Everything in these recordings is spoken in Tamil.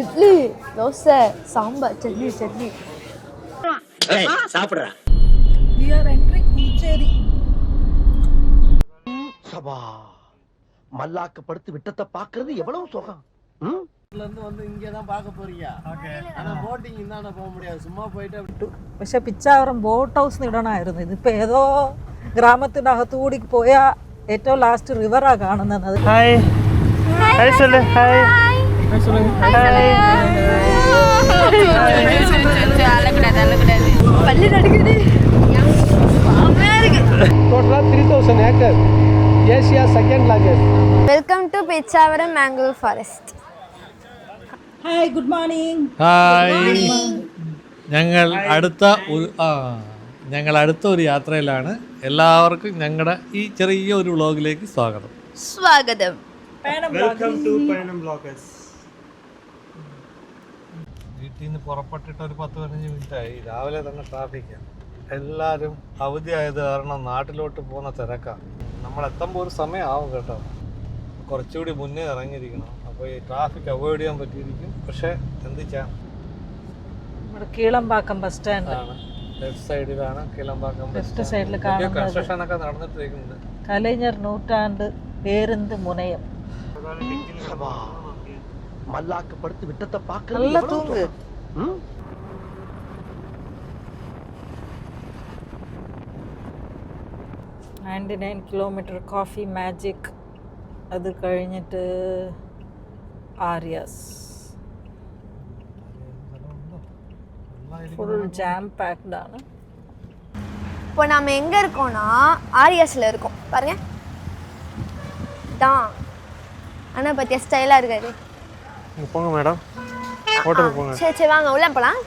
இட்லி, தோசை, சாம்பார், சட்னி. சாப்பிடுறா. We are entering Puducherry. சபா மல்லாக்க படுத்து விட்டத்தை பாக்குறது எவ்வளவு சுகம். இருந்து வந்து இங்கே தான் பார்க்க போறீங்க. ஆனால் போட்டிங் இந்தாண்ட போக முடியாது, சும்மா പോയിട്ട് വിട്ടു. പക്ഷെ പിച്ചാവരം ബോട്ട് ഹൗസ് ഇടണമായിരുന്നു. ഇതിപ്പോൾ ഏതോ ഗ്രാമത്തിനകത്ത് കൂടി പോയാൽ ഏറ്റവും ലാസ്റ്റ് റിവറാണ് കാണുന്നത്. ഹായ് ഹായ് சொல்லு ഹായ് ഹായ് சொல்லுங்க ഹായ് அழக்கூடாது பல்லு நடுக்குது. Total 3000 acres. Asia second largest. Welcome to Pichavaram mango forest. Hi good morning. Hi ഞങ്ങൾ അടുത്ത ഒരു യാത്രയിലാണ്. എല്ലാവർക്കും ഞങ്ങളുടെ ഈ ചെറിയ ഒരു വ്ളോഗിലേക്ക് സ്വാഗതം. Welcome to Payanam vloggers. വീട്ടിൽ നിന്ന് പുറപ്പെട്ടിട്ട് ഒരു 10-15 മിനിറ്റായി. രാവിലെ തന്നെ ട്രാഫിക്കാണ്. എല്ലാവരും അവധി ആയത് കാരണം നാട്ടിലോട്ട് പോകുന്ന തിരക്കാണ്. നമ്മൾ എത്തുമ്പോൾ ഒരു സമയമാവും കേട്ടോ. കുറച്ചുകൂടി മുന്നേ ഇറങ്ങിയിരിക്കണം. അപ്പോൾ ഈ ട്രാഫിക് അവോയ്ഡ് ചെയ്യാൻ പറ്റിയിരിക്കും. പക്ഷേ എന്ത് ചെയ്യാം, നമ്മുടെ കീളമ്പാക്കം ബസ് സ്റ്റാൻഡ് ആണ് ലെഫ്റ്റ് സൈഡിലാണ് കിളമ്പാക്കം. ലെഫ്റ്റ് സൈഡിൽ കാണുന്നത് കൺസ്ട്രക്ഷൻ ഒക്കെ നടന്നിട്ടിരിക്കുന്നുണ്ട്. കലൈஞர் നൂറ്റാണ്ട് പേருந்து മുനയം. சபா மல்லாக்க படுத்து விட்டத்தை பாக்குறது நல்லா எவ்வளவு தூங்கு. சுகம். 99 കിലോമീറ്റർ കോഫി മാജിക്. അത് കഴിഞ്ഞിട്ട് ആര്യാസ്. ஃபுல் ஜாம் பேக்ட் ആണ്. இப்போ நாம எங்க இருக்கோம்னா ஆரியாஸ்ல இருக்கோம். பாருங்க தான் அண்ணா பத்தியா ஸ்டைலா இருக்காரு. போங்க மேடம், ஹோட்டலுக்கு போங்க. சரி வாங்க உள்ள போலாம்.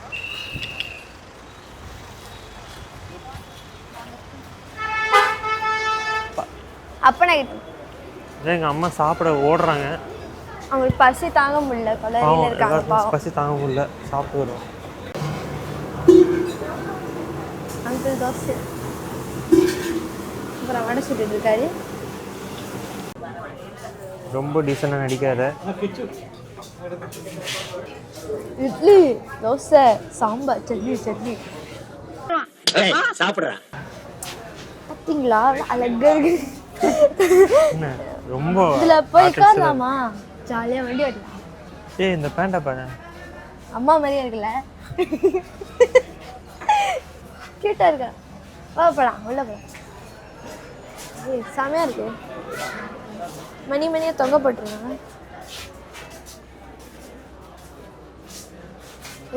அப்பனா எங்கள் அம்மா சாப்பிட ஓடுறாங்க. அவங்களுக்கு பசி தாங்க முடியல, கொலையில இருக்காங்க பாவம். பசி தாங்க முடியல, சாப்பிட்டு வருவோம். அங்கிள் தோசை அப்புறம் வடை சுட்டுட்டு இருக்காரு. ரொம்ப டீசெண்டாக நடிக்காத. இட்லி, தோசை, சாம்பார், சட்னி. சாப்பிடுறா. பார்த்தீங்களா அழகா இருக்கு. என்ன ரொம்ப இதுல போய் உட்காரலாமா? ஜாலியா வண்டி ஓட்டலாம். ஏய் இந்த பேண்டா பாரு, அம்மா மாதிரியா இருக்குல்ல, கியூட்டா இருக்கா. வா போலாம், உள்ள போலாம். ஏய் செமையா இருக்கு. மணியா தொங்க போட்டுருக்காங்க.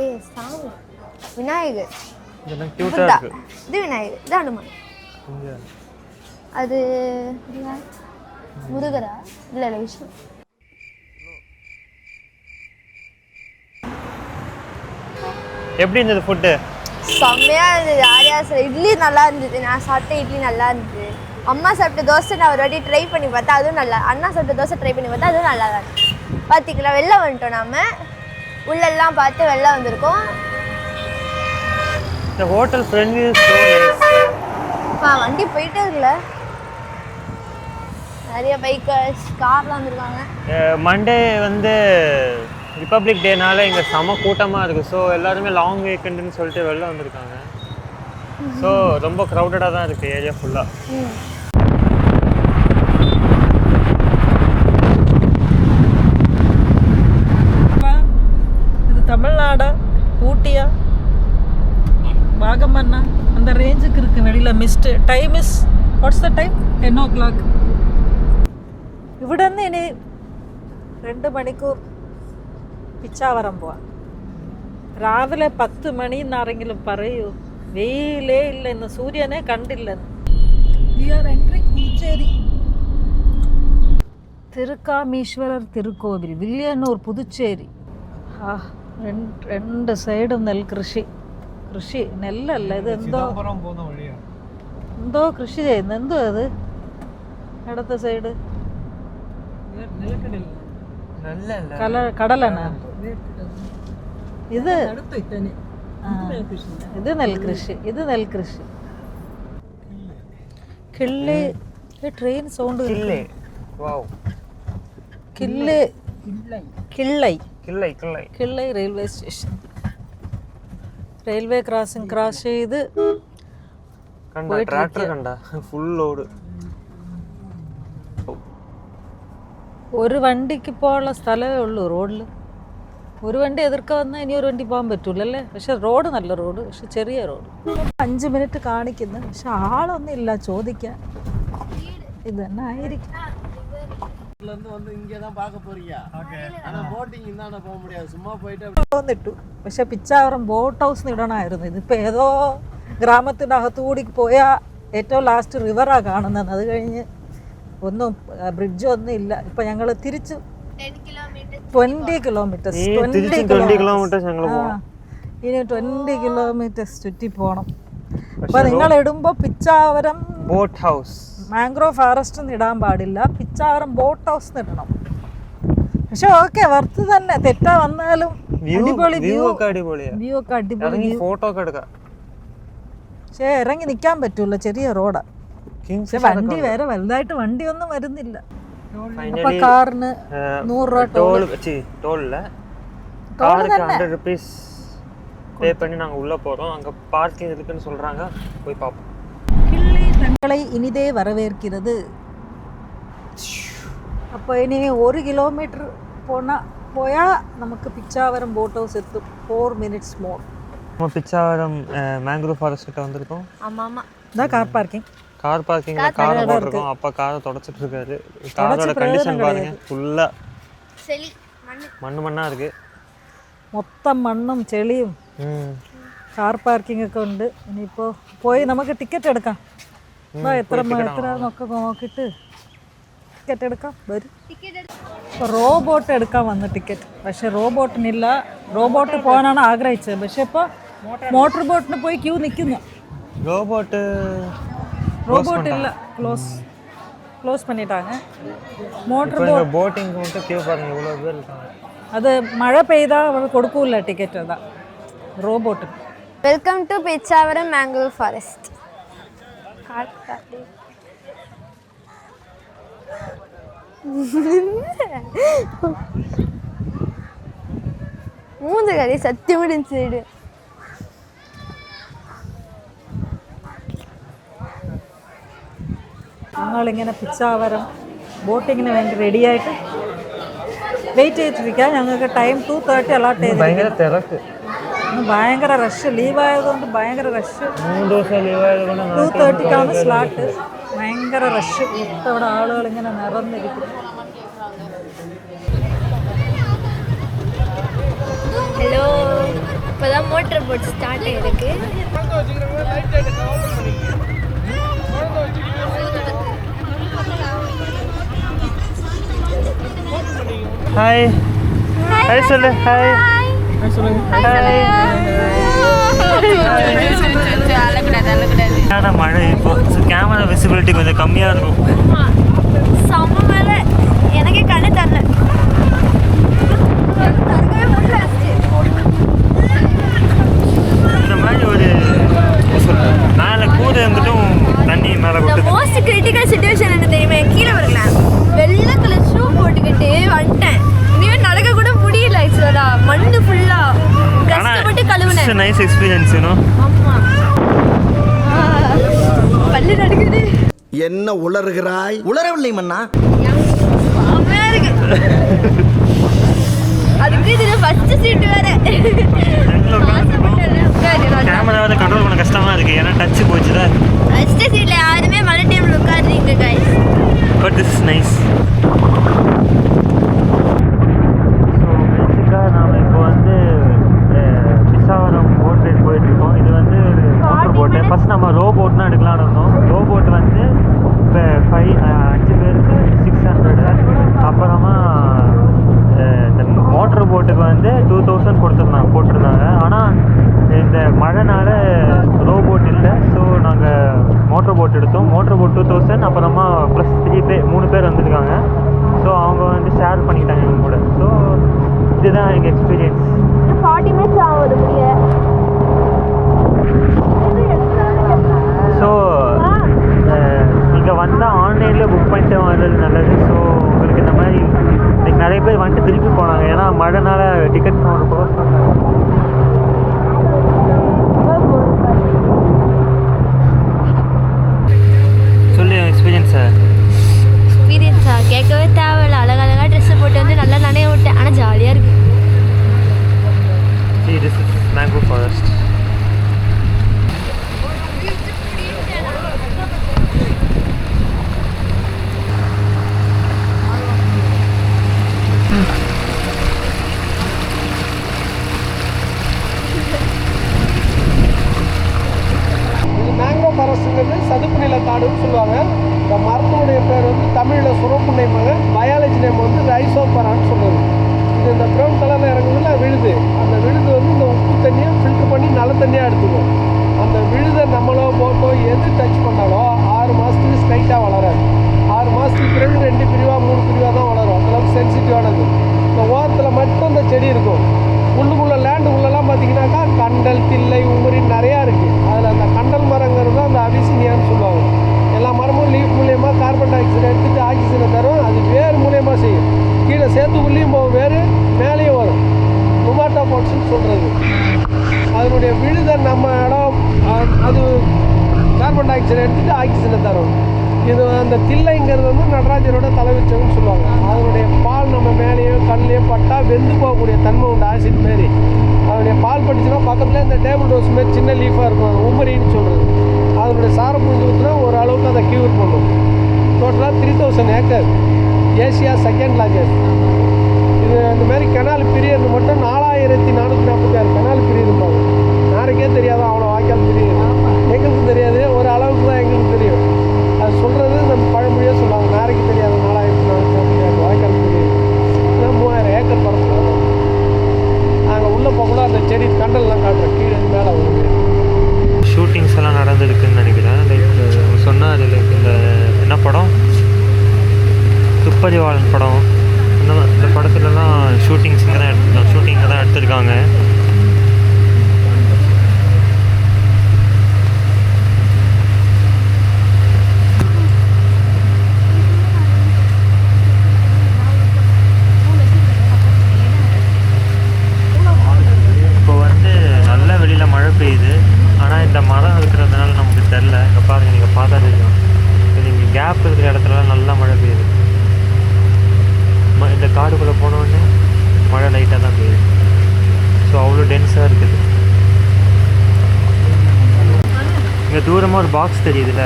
ஏய் சாமி, விநாயகர். இதெல்லாம் கியூட்டா இருக்கு. இது விநாயகர், இது அனுமன். அது முருகரா? இல்லை விஷ்ணு. எப்படி இருந்தது ஃபுட்டு? செம்மையா இருந்தது. ஆரியாஸ்ல இட்லி நல்லா இருந்தது. நான் சாப்பிட்ட இட்லி நல்லா இருந்தது. அம்மா சாப்பிட்ட தோசை நான் ஒரு வாட்டி ட்ரை பண்ணி பார்த்தா அதுவும் நல்லா. அண்ணா சாப்பிட்ட தோசை ட்ரை பண்ணி பார்த்தா அதுவும் நல்லா தான் இருக்கு. பார்த்தீங்களா, வெளில வந்துட்டோம். நாம உள்ளெல்லாம் பார்த்து வெளில வந்திருக்கோம். இந்த ஹோட்டல் ஃப்ரெண்ட்லி. வண்டி போயிட்டே இருக்குல்ல, நிறைய பைக்கர்ஸ் கார்லாம் வந்துருக்காங்க. மண்டே வந்து ரிப்பப்ளிக் டேனால இங்கே செம கூட்டமாக இருக்குது. ஸோ எல்லாருமே லாங் வீக்கெண்டுன்னு சொல்லிட்டு வெளில வந்திருக்காங்க. ஸோ ரொம்ப க்ரௌடடாக தான் இருக்குது ஏரியா ஃபுல்லாக. இது தமிழ்நாடா ஊட்டியா வாகமன்னா அந்த ரேஞ்சுக்கு இருக்கு. வெளியில் mist. Time is what's the time? 10 o'clock. ഇവിടെ നിന്ന് ഇനി 2 മണിക്കൂർ പിച്ചാവരം പോവാം. രാവിലെ 10 മണി എന്നാരെങ്കിലും പറയൂ. വെയിലേ ഇല്ല, ഇന്ന് സൂര്യനെ കണ്ടില്ലെന്ന്. തിരുക്കാമീശ്വരർ തിരുക്കോവിൽ, വില്യന്നൂർ, പുതുച്ചേരി. രണ്ട് സൈഡും നെൽകൃഷി. കൃഷി നെല്ലല്ല, ഇത് എന്തോ കൃഷി ചെയ്യുന്നു. എന്തോ അത് അടുത്ത സൈഡ് കടലാണ്. ഇത് നെൽകൃഷി. Killai train sound. Killai Killai railway station. Railway crossing cross ചെയ്ത് ട്രാക്ടർ കണ്ട ഫുൾ ലോഡ്. ഒരു വണ്ടിക്ക് പോകാനുള്ള സ്ഥലമേ ഉള്ളൂ റോഡിൽ. ഒരു വണ്ടി എതിർക്ക വന്നാൽ ഇനി ഒരു വണ്ടി പോകാൻ പറ്റൂലല്ലേ. പക്ഷെ റോഡ് നല്ല റോഡ്, പക്ഷെ ചെറിയ റോഡ്. 5 മിനിറ്റ് കാണിക്കുന്നു, പക്ഷെ ആളൊന്നും ഇല്ല ചോദിക്കാൻ. ഇത് തന്നെ ആയിരിക്കും. வந்து இங்கே தான் பார்க்க போறீங்க. ஆனா போட்டிங் இந்தாண்ட போக முடியாது, சும்மா போயிட்டு വന്നിട്ടു. പക്ഷെ പിച്ചാവരം ബോട്ട് ഹൗസ് ഇടണമായിരുന്നു. ഇതിപ്പോൾ ഏതോ ഗ്രാമത്തിനകത്ത് കൂടി പോയാൽ ഏറ്റവും ലാസ്റ്റ് റിവറാണ് കാണുന്നത്. അത് കഴിഞ്ഞ് ഒന്നും ബ്രിഡ്ജൊന്നും ഇല്ല. ഇപ്പം ഞങ്ങൾ തിരിച്ചു 20 കിലോമീറ്റേഴ്സ് ഞങ്ങൾ ഇനി 20 കിലോമീറ്റേഴ്സ് ചുറ്റി പോകണം. അപ്പോൾ നിങ്ങൾ ഇടുമ്പോൾ Pichavaram boat house, mangrove forest ഒന്നും ഇടാൻ പാടില്ല, പിച്ചാവരം ബോട്ട് ഹൗസ് ഇടണം. പക്ഷെ ഓക്കെ, വർത്ത് തന്നെ. തെറ്റാ വന്നാലും അടിപൊളി വ്യൂ ഒക്കെ അടിപൊളി, ഫോട്ടോ ഒക്കെ എടുക്കാം. പക്ഷെ ഇറങ്ങി നിൽക്കാൻ പറ്റൂല, ചെറിയ റോഡാ. പക്ഷെ വണ്ടി വേറെ വലുതായിട്ട് വണ്ടിയൊന്നും വരുന്നില്ല. അപ്പൊ കാറിന് 100 രൂപ ടോൾ തന്നെ. 100 rupees பே பண்ணி நாங்கள் உள்ளே போகிறோம். அங்கே பார்க்கிங் இருக்குன்னு சொல்கிறாங்க, போய் பார்ப்போம். கிள்ளி தங்களை இனிதே வரவேற்கிறது. അപ്പോൾ ഇനി 1 കിലോമീറ്റർ പോയാൽ നമുക്ക് പിച്ചാവരം ബോട്ട് ഹൗസ് എത്തും. 4 minutes more. நம்ம பிச்சாவரம் மேங்க்ரோவ் ஃபாரஸ்ட் கிட்ட வந்திருக்கோம். ஆமாம். இதான் கார் பார்க்கிங். கார் பார்க்கிங்ல காரை போட்டிருக்கோம். அப்பா காரை தொடச்சிட்டு இருக்காரு. காரோட கண்டிஷன் பாருங்க, ஃபுல்லா செளி மண்ணா இருக்கு. മൊത്തം മണ്ണും ചെളിയും. കാർ പാർക്കിംഗ് ഒക്കെ ഉണ്ട്. ഇനിയിപ്പോൾ പോയി നമുക്ക് ടിക്കറ്റ് എടുക്കാം. എത്ര എന്നൊക്കെ നോക്കിയിട്ട് ടിക്കറ്റ് എടുക്കാം. വരും. ഇപ്പോൾ റോബോട്ട് എടുക്കാൻ വന്നു ടിക്കറ്റ്. പക്ഷേ റോബോട്ടിനില്ല. റോബോട്ട് പോകാനാണ് ആഗ്രഹിച്ചത്. പക്ഷേ ഇപ്പോൾ മോട്ടോർ ബോട്ടിന് പോയി ക്യൂ നിൽക്കുന്നു. റോബോട്ട് இல்ல, க்ளோஸ் பண்ணிட்டாங்க. மோட்டர் போட்டிங் மட்டும் கியூ பாருங்க, இவ்வளோ பேர் இருக்காங்க. அது மழை பெய்தா அவங்களுக்கு கொடுக்கூல டிக்கெட். தான் robot. Welcome to Pichavaram mangrove forest. மூந்து கறி சத்தியமுடிஞ்சு சைடு. ഞങ്ങളിങ്ങനെ പിച്ചാവരം ബോട്ടിങ്ങിന് വേണ്ടി റെഡിയായിട്ട് വെയിറ്റ് ചെയ്തിരിക്കുക. ഞങ്ങൾക്ക് ടൈം 2:30 അലോട്ട് ചെയ്ത്. ഭയങ്കര തിരക്ക്, ഭയങ്കര റഷ്. ലീവായതുകൊണ്ട് ഭയങ്കര റഷ്. 3 ദിവസം ലീവായതുകൊണ്ട് 2:30 സ്ലാട്ട്. ഭയങ്കര റഷ്. മൊത്തം ഇവിടെ ആളുകൾ ഇങ്ങനെ നിറഞ്ഞിരിക്കുന്നു. ஹலோ, இப்போதான் மோட்டர் போட் ஸ்டார்ட் ஆகிருக்கு. ஹாய் ஹாய் சொல்லு. ஹாய் சொல்லுங்க. ஹாய். மழை இப்போ கேமரா விசிபிலிட்டி கொஞ்சம் கம்மியாக இருக்கும். செம்ம மழை, எனக்கே கண்ணு தரல. இந்த மாதிரி ஒரு மேலே கூரை இருந்துட்டும் தண்ணி மேலே இந்த மோஸ்ட் கிரிட்டிக்கல் சிச்சுவேஷன் என்ன தெரியுமா? கீழே வரலாம். வெள்ளை கலர் ஷூ போட்டுக்கிட்டு வந்துட்டேன். இனிமே நடக்க கூட முடியல. ஆக்சுவலா மண்ணு ஃபுல்லா கஷ்டப்பட்டு கழுவுனேன். Nice experience, you know. ஆமா, பல்லு நடுக்குது. என்ன உளறுகிறாய்? உளரவில்லை மன்னா. செம்மையா இருக்கு. அதுக்கு இதுல ஃபர்ஸ்ட் சீட் வேற. கேமராவை கண்ட்ரோல் பண்ண கஷ்டமா இருக்கு, ஏன்னா டச் போச்சுல. ஃபர்ஸ்ட் சீட்ல யாருமே மழை டைம்ல உட்கார்றீங்க guys. But this is nice. So பேசிக்காக நாம் இப்போ வந்து பிச்சாவரம் போட் ரைட் போயிட்டுருக்கோம். இது வந்து மோட்டர் போட்டு. ஃபஸ்ட் நம்ம ரோ போட் தான் எடுக்கலாம்னு இருந்தோம். ரோ போட் வந்து இப்போ 5 பேருக்கு 600. அப்புறமா இந்த மோட்டர் போட்டுக்கு வந்து 2000 போட்டிருந்தாங்க. ஆனால் இந்த மழைனால ரோ போட் இல்லை. ஸோ நாங்கள் மோட்டர் போட் எடுத்தோம். மோட்டர் போட் 2000, அப்புறமா ப்ளஸ் 3 பேர் வந்திருக்காங்க. ஸோ அவங்க வந்து ஷேர் பண்ணிக்கிட்டாங்க எங்க கூட. ஸோ இதுதான் எங்கள் எக்ஸ்பீரியன்ஸ். 40 மினிட்ஸ் ஆகுது முடிய. ஸோ இங்கே வந்தால் ஆன்லைனில் புக் பண்ணிட்டு வந்தது நல்லது. ஸோ உங்களுக்கு இந்த மாதிரி நிறைய பேர் வந்துட்டு திருப்பி போனாங்க, ஏன்னா மழைனால டிக்கெட் க்ளோஸ் பண்ணாங்க. சொல்லு எக்ஸ்பீரியன்ஸை. எக்ஸ்பீரியன்ஸா கேட்கவே தேவையில்ல. அழகழகாக ட்ரெஸ்ஸு போட்டு வந்து நல்லா நனைய விட்டேன். ஆனால் ஜாலியாக இருக்கு. This is mango forest. இது மேங்கோ ஃபாரஸ்ட்டுங்கிறது சதுப்பு நில காடுன்னு சொல்லுவாங்க. இந்த மரத்தினுடைய பேர் வந்து தமிழில் சுரப்புன்னைமாங்க, பயாலஜி நேம் வந்து ரைசோபரான்னு சொல்லுது. இது இந்த ப்ரௌன் கலரில் இறங்குதுல விழுது, அந்த விழுது வந்து இந்த உப்பு தண்ணியை ஃபில்ட்ரு பண்ணி நல்ல தண்ணியாக எடுத்துக்கும். அந்த விழுதை நம்மளோ போட்டோ எது டச் பண்ணாலும் 6 மாதத்துக்கு ஸ்ட்ரைட்டாக வளராது. 6 மாதத்துக்கு பிறகு 2 பிரிவாக 3 பிரிவாக தான் வளரும். அந்தளவுக்கு சென்சிட்டிவானது. இந்த ஓரத்தில் மட்டும் இந்த செடி இருக்கும். உள்ளுக்குள்ளே லேண்டுக்குள்ளெல்லாம் பார்த்தீங்கன்னாக்கா கண்டல், தில்லை, உமரின் நிறையா இருக்குது. அதில் அந்த கண்டல் மரங்கிறது தான் அந்த அபிசினியான்னு சொல்லுவாங்க. எல்லா மரமும் லீஃப் மூலியமாக கார்பன் டை ஆக்சைடை எடுத்துகிட்டு ஆக்சிஜனை தரும். அது வேர் மூலியமாக செய்யும். கீழே சேத்துக்குள்ளேயும் போகும், வேறு மேலேயும் வரும். ருமாட்டோபாட்ஸ்ன்னு சொல்கிறது. அதனுடைய விழுதை நம்ம இடம் அது கார்பன் டை ஆக்சைடை எடுத்துகிட்டு ஆக்சிஜனை தரும். இது அந்த தில்லைங்கிறது வந்து நடராஜரோட தலைவச்சவன்னு சொல்லுவாங்க. அதனுடைய பால் நம்ம மேலேயோ கல்லையோ பட்டால் வெந்து போகக்கூடிய தன்மை உண்டு, ஆசிட் மாரி. அதனுடைய பால் பட்டுச்சுன்னா பக்கத்தில் இந்த டேபிள் ரோஸ் மாரி சின்ன லீஃபாக இருக்கும், அது உமரின்னு சொல்கிறது. அதனுடைய சாரை புரிஞ்சு ஊற்றினா ஓரளவுக்கு அதை க்யூர் பண்ணும். டோட்டலாக 3000 ஏக்கர், ஏசியா செகண்ட் லார்ஜஸ்ட். இது இந்த மாதிரி கெனால் பிரியறது மட்டும் 4446 கெனால் பிரியுதுப்பாங்க. யாருக்கே தெரியாது அவ்வளோ வாய்க்கால் பிரியுது. எங்களுக்கும் தெரியாது, ஒரு அளவுக்கு தான் எங்களுக்கு தெரியும். அது சொல்கிறது நம்ம பழமொழியாக சொல்லுவாங்க. யாருக்கு தெரியாது 4446 வாய்க்கால் பிரியுது. 3000 ஏக்கர் பரப்பு. நாங்கள் உள்ளே போகக்கூட அந்த செடி கண்டல்லாம் காட்டுறோம், கீழே மேலே வருது. ஷூட்டிங்ஸ் எல்லாம் நடந்திருக்குன்னு நினைக்கிறேன். லைக் சொன்னார், லைக் இந்த என்ன படம், துப்பறிவாளன் படம், இந்த படத்துலலாம் ஷூட்டிங்ஸ் இங்கே தான் எடுத்திருக்காங்க. இப்போ வந்து நல்ல வெளியில் மழை பெய்யுது. ஆனால் இந்த மரம் இருக்கிறதுனால நமக்கு தெரில. இங்கே பாருங்கள், நீங்கள் பார்த்தா தெரியும். இங்கே கேப் இருக்கிற இடத்துலலாம் நல்லா மழை பெய்யுது. இந்த காடுக்குள்ளே போனோடனே மழை லைட்டாக தான் பெய்யுது. ஸோ அவ்வளோ டென்ஸாக இருக்குது. இங்கே தூரமாக ஒரு பாக்ஸ் தெரியுதுல்ல,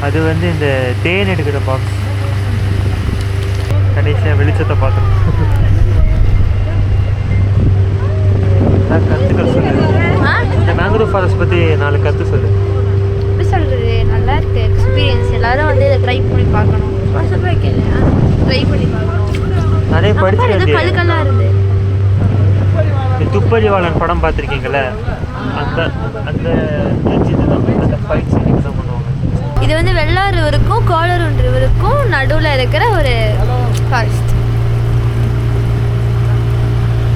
அது வந்து இந்த தேன் எடுக்கிற பாக்ஸ். கடைசியாக வெளிச்சத்தை பார்த்துருக்கோம். கற்றுக்கள் சொல்லு. இந்த மேங்க்ரோவ் ஃபாரஸ்ட் பற்றி 4 கற்று சொல்லு. எப்படி சொல்கிறது, நல்லா இருக்குது எக்ஸ்பீரியன்ஸ். எல்லோரும் வந்து இதை ட்ரை பண்ணி பார்க்கணும். ட்ரை பண்ணி பார்க்கணும். நிறைய படிச்சு கழுக்கெல்லாம் இருந்து துப்பறிவாளன் படம் பார்த்துருக்கீங்கள, அந்த அந்த அந்த ஃபைட் சீனிங் தான் பண்ணுவாங்க. இது வந்து வெள்ளார் ரிவருக்கும் கோளரூன் ரிவருக்கும் நடுவில் இருக்கிற ஒரு ஃபாரஸ்ட்.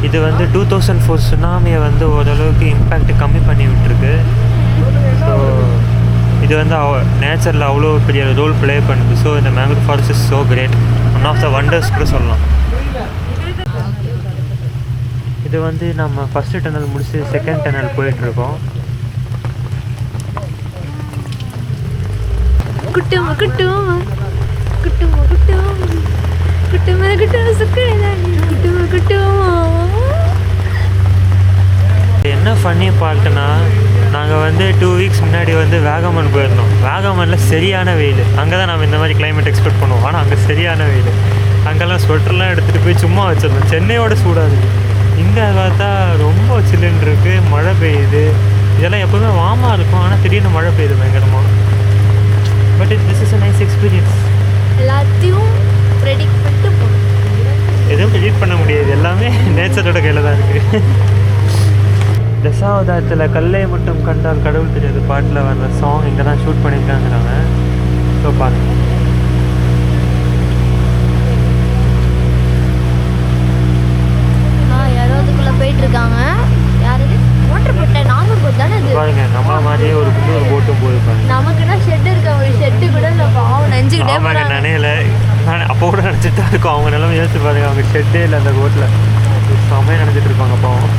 இது வந்து 2004 சுனாமியை வந்து ஓரளவுக்கு இம்பேக்ட் கம்மி பண்ணி விட்டுருக்கு. ஸோ இது வந்து நேச்சரில் அவ்வளோ பெரிய ரோல் ப்ளே பண்ணுது. ஸோ இந்த mangrove forest is so great, one of the wonders கூட சொல்லலாம். இது வந்து நம்ம ஃபஸ்ட்டு டனல் முடிச்சு செகண்ட் டனல் போயிட்டுருக்கோம். குட்டும் குட்டும் குட்டும் குட்டும் குட்டும் குட்டும் குட்டும் குட்டும். என்ன ஃபன்னி பார்ட்டுனா, நாங்கள் வந்து 2 வீக்ஸ் முன்னாடி வந்து வேகமன் போயிருந்தோம். வேகமனில் சரியான வெயில். அங்கே தான் நம்ம இந்த மாதிரி கிளைமேட் எக்ஸ்பெக்ட் பண்ணுவோம். ஆனால் அங்கே சரியான வெயில். அங்கெல்லாம் ஸ்வெட்டர்லாம் எடுத்துகிட்டு போய் சும்மா வச்சிருந்தோம். சென்னையோட சூடாக இருக்குது. இங்கே பார்த்தா ரொம்ப சில்லுன்னு இருக்குது, மழை பெய்யுது. இதெல்லாம் எப்போவுமே வார்மாக இருக்கும், ஆனால் திடீர்னு மழை பெய்யுது பயங்கரமாக. But this is a nice experience. எல்லாத்தையும் ப்ரெடிக்ட் பண்ணிட்டு போகணும். எதுவும் ப்ரெடிக்ட் பண்ண முடியாது, எல்லாமே நேச்சரோட கையில் தான் இருக்குது. தசாவதாரத்தில் கல்லை மட்டும் கண்டால் கடவுள் தெரியாது பாட்டில் வர்ற சாங் இங்கே தான் ஷூட் பண்ணியிருக்காங்கிறாங்க. ஸோ பாருங்க. யாராவதுக்குள்ளே போயிட்டுருக்காங்க. யாரு மோட்டர் போட்ட நாம போட்டு தானே இது பாருங்க, நம்மள மாதிரியே ஒரு போட்டும் போயிருப்பாங்க. நமக்குன்னா ஷெட் இருக்க, ஒரு ஷெட்டு கூட இல்லை. பாவம் நெஞ்சுக்கிட்டே நினைல. அப்போ கூட நினச்சிட்டு தான் இருக்கும். அவங்க நிலைமை யோசிச்சு பாருங்க, அவங்க ஷெட்டே இல்லை அந்த ரோட்டில், செம்மையாக நினச்சிட்டு இருப்பாங்க பாவம்.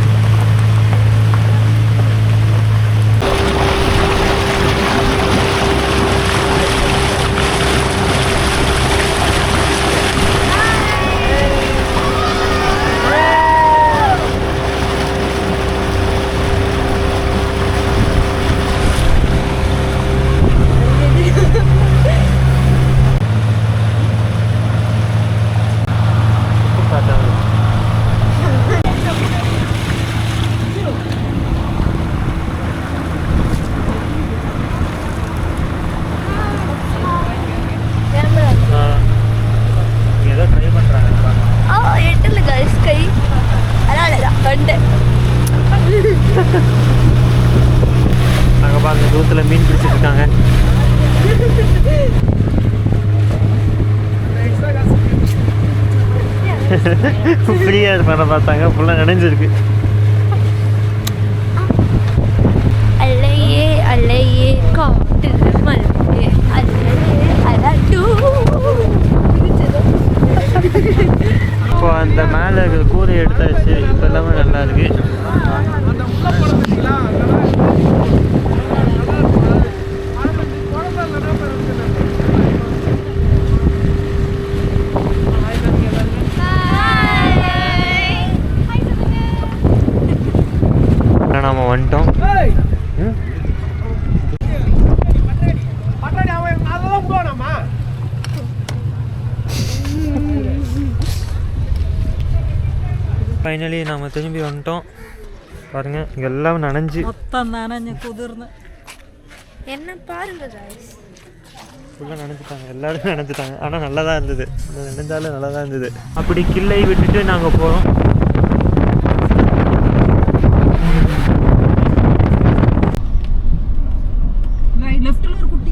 ஏதோ ட்ரை பண்ணுறாங்க. எட்டில் கைஸ் கை அதனால தான் கண்டேன். அங்கே பாருங்க தூரத்தில் மீன் பிடிச்சிட்டு இருக்காங்க. ஃப்ரீயாக பண்ண பார்த்தாங்க, ஃபுல்லாக நினைஞ்சிருக்கு. அலையே அலையே காட்டு மலையே அலையே அலட்டு. இப்போ அந்த மேலே இருக்கிற கூரை எடுத்தாச்சு, இப்போ எல்லாமே நல்லா இருக்கு. நாம வந்துட்டோம். ஃபைனலி நாம் திரும்பி வந்துட்டோம். பாருங்க இங்கே எல்லாம் நனைஞ்சு மொத்தம் நனைஞ்சு குதிர்ந்து என்ன பாருங்க கைஸ், ஃபுல்லாக நினைச்சிட்டாங்க, எல்லோரும் நினைச்சிட்டாங்க. ஆனால் நல்லா தான் இருந்தது, நினைஞ்சாலும் நல்லா தான் இருந்தது. அப்படி கிள்ளை விட்டுட்டு நாங்கள் போகிறோம். லெஃப்டில் ஒரு குட்டி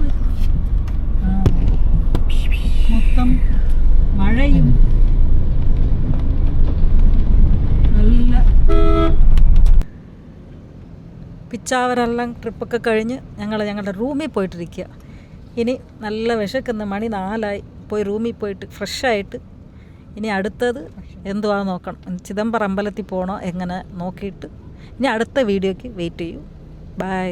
மொத்தம் മഴയും നല്ല പിച്ചാവരെല്ലാം ട്രിപ്പൊക്കെ കഴിഞ്ഞ് ഞങ്ങളുടെ റൂമിൽ പോയിട്ടിരിക്കുക. ഇനി നല്ല വിശക്കുന്ന മണി 4 പോയി റൂമിൽ പോയിട്ട് ഫ്രഷായിട്ട് ഇനി അടുത്തത് എന്തുവാന്ന് നോക്കണം. ചിദംബരം അമ്പലത്തിൽ പോകണോ എങ്ങനെ നോക്കിയിട്ട് ഇനി അടുത്ത വീഡിയോയ്ക്ക് വെയിറ്റ് ചെയ്യൂ. ബൈ.